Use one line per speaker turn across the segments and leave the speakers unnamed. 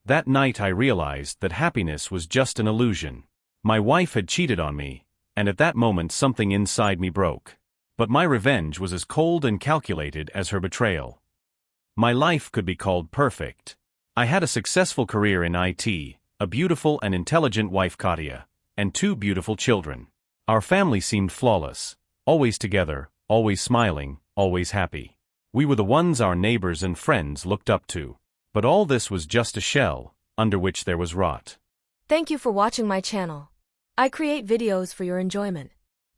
That night I realized that happiness was just an illusion. My wife had cheated on me, and at that moment something inside me broke. But my revenge was as cold and calculated as her betrayal. My life could be called perfect. I had a successful career in IT, a beautiful and intelligent wife Katya, and 2 beautiful children. Our family seemed flawless, always together, always smiling, always happy. We were the ones our neighbors and friends looked up to. But all this was just a shell, under which there was rot.
Thank you for watching my channel. I create videos for your enjoyment.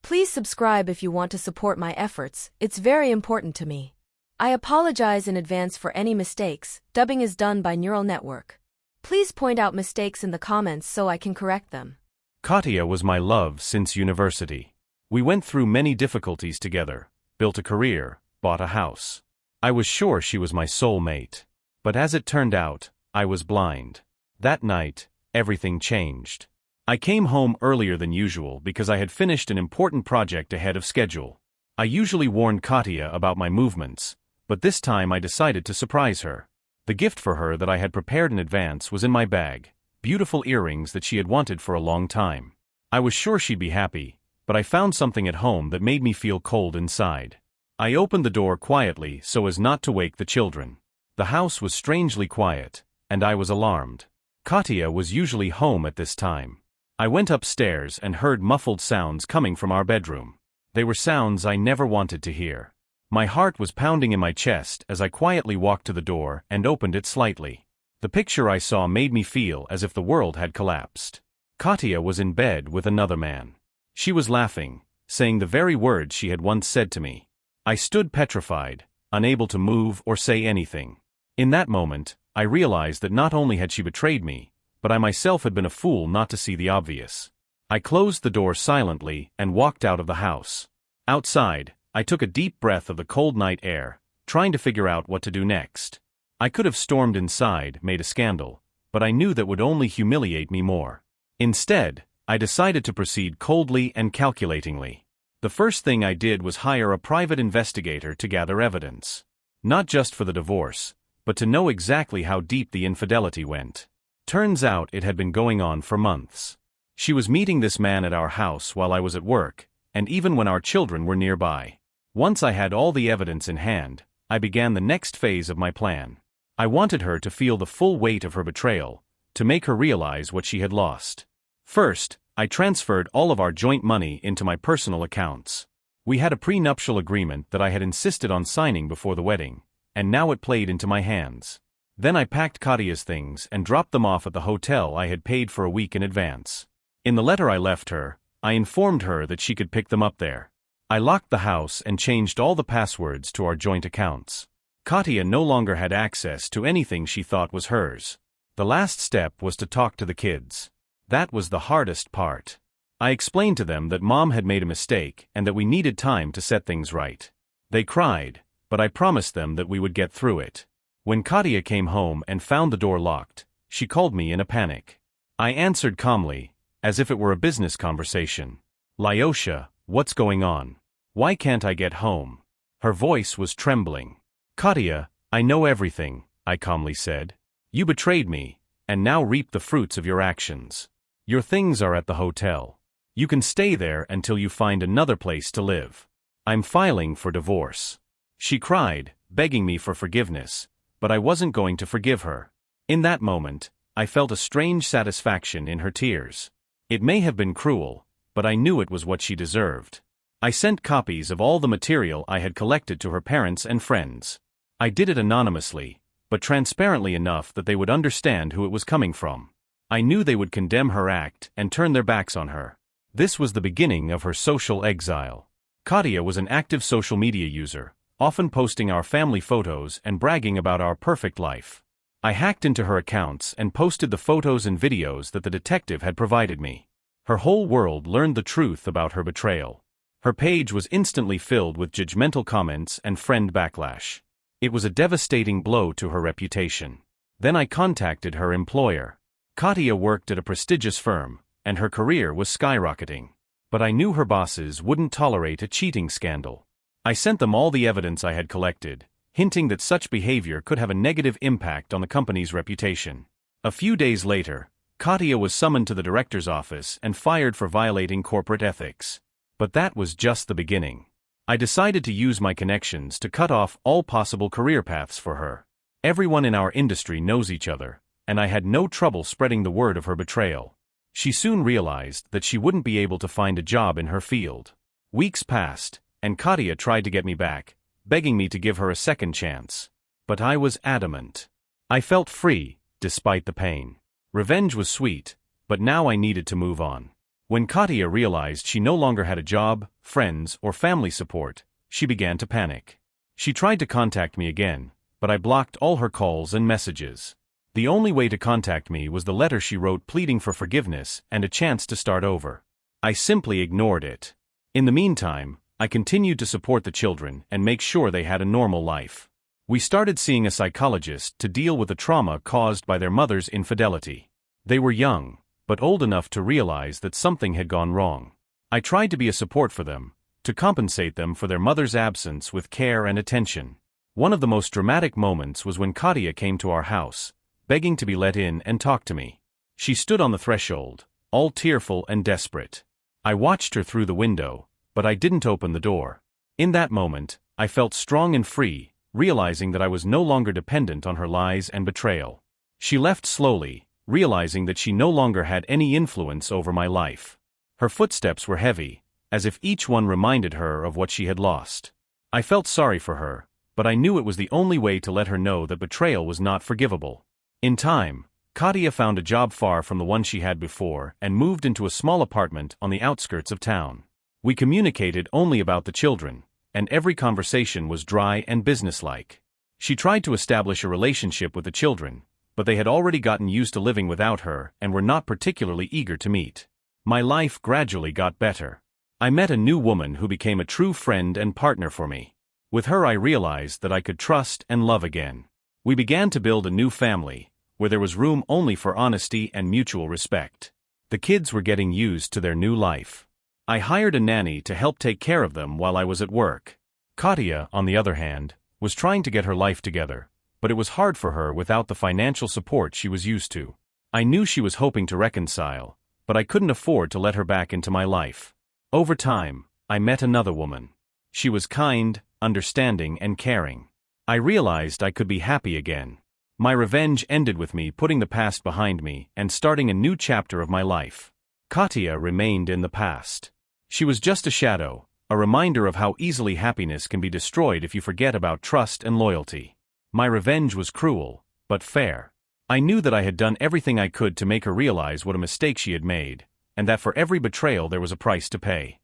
Please subscribe if you want to support my efforts, it's very important to me. I apologize in advance for any mistakes, dubbing is done by neural network. Please point out mistakes in the comments so I can correct them.
Katya was my love since university. We went through many difficulties together, built a career, bought a house. I was sure she was my soulmate. But as it turned out, I was blind. That night, everything changed. I came home earlier than usual because I had finished an important project ahead of schedule. I usually warned Katya about my movements, but this time I decided to surprise her. The gift for her that I had prepared in advance was in my bag, beautiful earrings that she had wanted for a long time. I was sure she'd be happy, but I found something at home that made me feel cold inside. I opened the door quietly so as not to wake the children. The house was strangely quiet, and I was alarmed. Katya was usually home at this time. I went upstairs and heard muffled sounds coming from our bedroom. They were sounds I never wanted to hear. My heart was pounding in my chest as I quietly walked to the door and opened it slightly. The picture I saw made me feel as if the world had collapsed. Katya was in bed with another man. She was laughing, saying the very words she had once said to me. I stood petrified, unable to move or say anything. In that moment, I realized that not only had she betrayed me, but I myself had been a fool not to see the obvious. I closed the door silently and walked out of the house. Outside, I took a deep breath of the cold night air, trying to figure out what to do next. I could have stormed inside, made a scandal, but I knew that would only humiliate me more. Instead, I decided to proceed coldly and calculatingly. The first thing I did was hire a private investigator to gather evidence. Not just for the divorce, but to know exactly how deep the infidelity went. Turns out it had been going on for months. She was meeting this man at our house while I was at work, and even when our children were nearby. Once I had all the evidence in hand, I began the next phase of my plan. I wanted her to feel the full weight of her betrayal, to make her realize what she had lost. First, I transferred all of our joint money into my personal accounts. We had a prenuptial agreement that I had insisted on signing before the wedding, and now it played into my hands. Then I packed Katya's things and dropped them off at the hotel I had paid for a week in advance. In the letter I left her, I informed her that she could pick them up there. I locked the house and changed all the passwords to our joint accounts. Katya no longer had access to anything she thought was hers. The last step was to talk to the kids. That was the hardest part. I explained to them that Mom had made a mistake and that we needed time to set things right. They cried, but I promised them that we would get through it. When Katya came home and found the door locked, she called me in a panic. I answered calmly, as if it were a business conversation. Lyosha, what's going on? Why can't I get home? Her voice was trembling. Katya, I know everything, I calmly said. You betrayed me, and now reap the fruits of your actions. Your things are at the hotel. You can stay there until you find another place to live. I'm filing for divorce. She cried, begging me for forgiveness, but I wasn't going to forgive her. In that moment, I felt a strange satisfaction in her tears. It may have been cruel, but I knew it was what she deserved. I sent copies of all the material I had collected to her parents and friends. I did it anonymously, but transparently enough that they would understand who it was coming from. I knew they would condemn her act and turn their backs on her. This was the beginning of her social exile. Katya was an active social media user, often posting our family photos and bragging about our perfect life. I hacked into her accounts and posted the photos and videos that the detective had provided me. Her whole world learned the truth about her betrayal. Her page was instantly filled with judgmental comments and friend backlash. It was a devastating blow to her reputation. Then I contacted her employer. Katya worked at a prestigious firm, and her career was skyrocketing. But I knew her bosses wouldn't tolerate a cheating scandal. I sent them all the evidence I had collected, hinting that such behavior could have a negative impact on the company's reputation. A few days later, Katya was summoned to the director's office and fired for violating corporate ethics. But that was just the beginning. I decided to use my connections to cut off all possible career paths for her. Everyone in our industry knows each other, and I had no trouble spreading the word of her betrayal. She soon realized that she wouldn't be able to find a job in her field. Weeks passed, and Katya tried to get me back, begging me to give her a second chance. But I was adamant. I felt free, despite the pain. Revenge was sweet, but now I needed to move on. When Katya realized she no longer had a job, friends, or family support, she began to panic. She tried to contact me again, but I blocked all her calls and messages. The only way to contact me was the letter she wrote pleading for forgiveness and a chance to start over. I simply ignored it. In the meantime, I continued to support the children and make sure they had a normal life. We started seeing a psychologist to deal with the trauma caused by their mother's infidelity. They were young, but old enough to realize that something had gone wrong. I tried to be a support for them, to compensate them for their mother's absence with care and attention. One of the most dramatic moments was when Katya came to our house, begging to be let in and talk to me. She stood on the threshold, all tearful and desperate. I watched her through the window, but I didn't open the door. In that moment, I felt strong and free, realizing that I was no longer dependent on her lies and betrayal. She left slowly, realizing that she no longer had any influence over my life. Her footsteps were heavy, as if each one reminded her of what she had lost. I felt sorry for her, but I knew it was the only way to let her know that betrayal was not forgivable. In time, Katya found a job far from the one she had before and moved into a small apartment on the outskirts of town. We communicated only about the children, and every conversation was dry and businesslike. She tried to establish a relationship with the children, but they had already gotten used to living without her and were not particularly eager to meet. My life gradually got better. I met a new woman who became a true friend and partner for me. With her I realized that I could trust and love again. We began to build a new family, where there was room only for honesty and mutual respect. The kids were getting used to their new life. I hired a nanny to help take care of them while I was at work. Katya, on the other hand, was trying to get her life together, but it was hard for her without the financial support she was used to. I knew she was hoping to reconcile, but I couldn't afford to let her back into my life. Over time, I met another woman. She was kind, understanding, and caring. I realized I could be happy again. My revenge ended with me putting the past behind me and starting a new chapter of my life. Katya remained in the past. She was just a shadow, a reminder of how easily happiness can be destroyed if you forget about trust and loyalty. My revenge was cruel, but fair. I knew that I had done everything I could to make her realize what a mistake she had made, and that for every betrayal there was a price to pay.